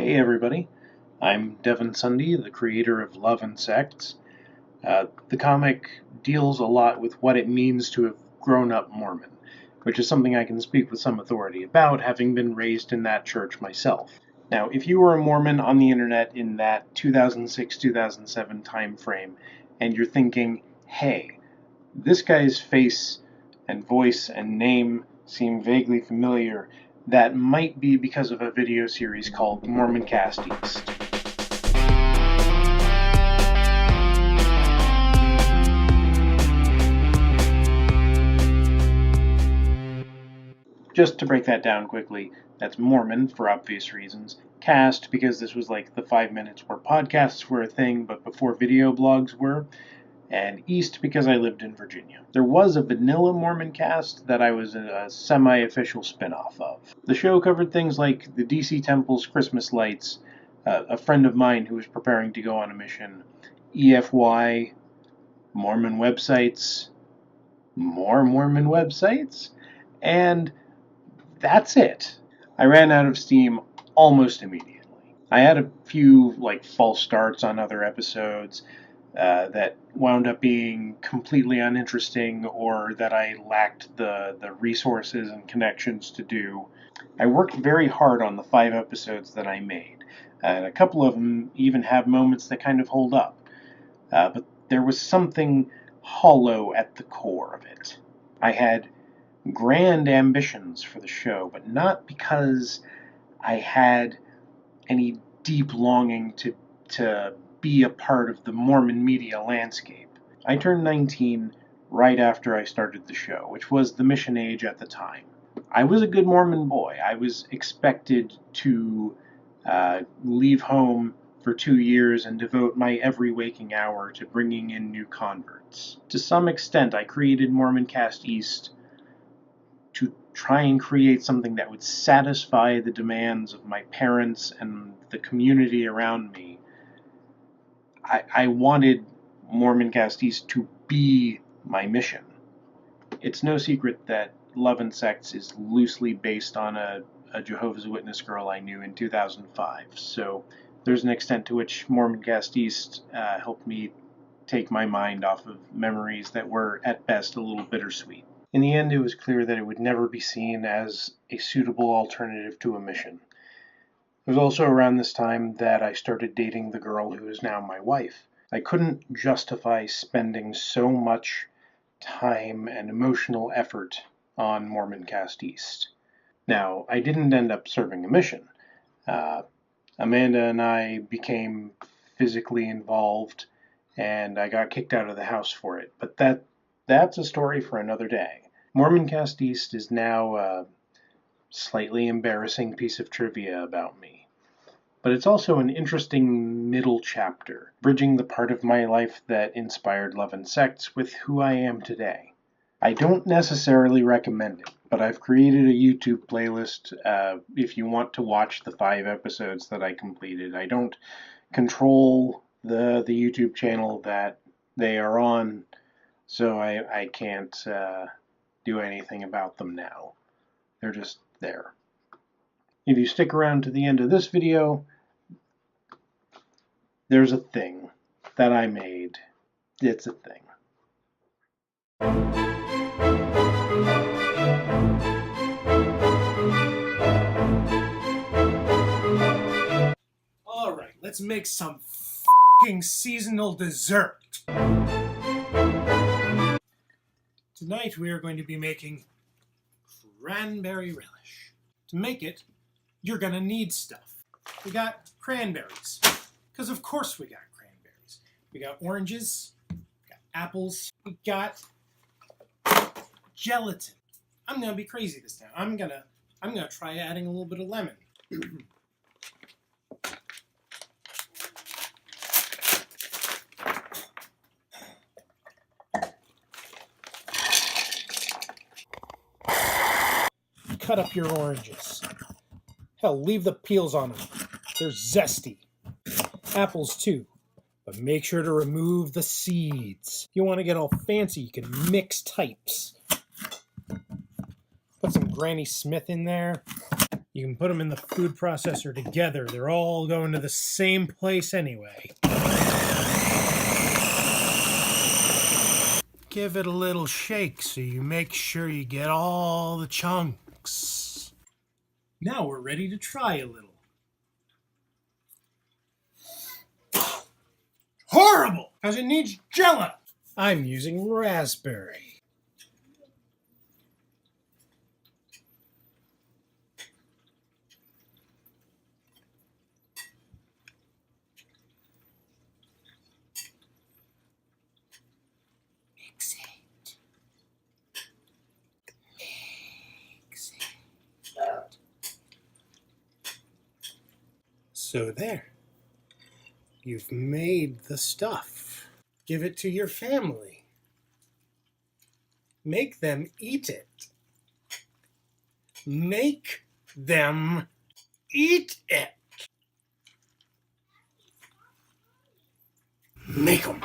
Hey everybody, I'm Devin Sunday, the creator of Love and Sects. The comic deals a lot with what it means to have grown up Mormon, which is something I can speak with some authority about, having been raised in that church myself. Now, if you were a Mormon on the internet in that 2006-2007 time frame, and you're thinking, hey, this guy's face and voice and name seem vaguely familiar, that might be because of a video series called Mormon Cast East. Just to break that down quickly, that's Mormon for obvious reasons, Cast because this was like the 5 minutes where podcasts were a thing but before video blogs were, and East because I lived in Virginia. There was a vanilla Mormon cast that I was a semi-official spin-off of. The show covered things like the DC Temple's Christmas lights, a friend of mine who was preparing to go on a mission, EFY, Mormon websites, more Mormon websites, and that's it. I ran out of steam almost immediately. I had a few false starts on other episodes, that wound up being completely uninteresting or that I lacked the resources and connections to do. I worked very hard on the 5 episodes that I made, and a couple of them even have moments that kind of hold up. But there was something hollow at the core of it. I had grand ambitions for the show, but not because I had any deep longing to be a part of the Mormon media landscape. I turned 19 right after I started the show, which was the mission age at the time. I was a good Mormon boy. I was expected to leave home for 2 years and devote my every waking hour to bringing in new converts. To some extent, I created Mormon Cast East to try and create something that would satisfy the demands of my parents and the community around me. I wanted Mormon Cast East to be my mission. It's no secret that Love and Sects is loosely based on a Jehovah's Witness girl I knew in 2005, so there's an extent to which Mormon Cast East helped me take my mind off of memories that were, at best, a little bittersweet. In the end, it was clear that it would never be seen as a suitable alternative to a mission. It was also around this time that I started dating the girl who is now my wife. I couldn't justify spending so much time and emotional effort on Mormon Cast East. Now, I didn't end up serving a mission. Amanda and I became physically involved, and I got kicked out of the house for it. But that's a story for another day. Mormon Cast East is now a slightly embarrassing piece of trivia about me. But it's also an interesting middle chapter, bridging the part of my life that inspired Love and Sects with who I am today. I don't necessarily recommend it, but I've created a YouTube playlist if you want to watch the 5 episodes that I completed. I don't control the YouTube channel that they are on, so I can't do anything about them now. They're just there. If you stick around to the end of this video, there's a thing that I made. It's a thing. Alright, let's make some f***ing seasonal dessert. Tonight we are going to be making cranberry relish. To make it, you're gonna need stuff. We got cranberries, because of course we got cranberries. We got oranges, we got apples, we got gelatin. I'm gonna be crazy this time. I'm gonna try adding a little bit of lemon. Cut up your oranges. Hell, leave the peels on them. They're zesty. Apples too, but make sure to remove the seeds. If you want to get all fancy, you can mix types. Put some Granny Smith in there. You can put them in the food processor together. They're all going to the same place anyway. Give it a little shake so you make sure you get all the chunks. Now we're ready to try a little. Horrible! Because it needs Jell-O. I'm using raspberry. Mix it. Mix it. So there. You've made the stuff. Give it to your family. Make them eat it. Make them eat it. Make them.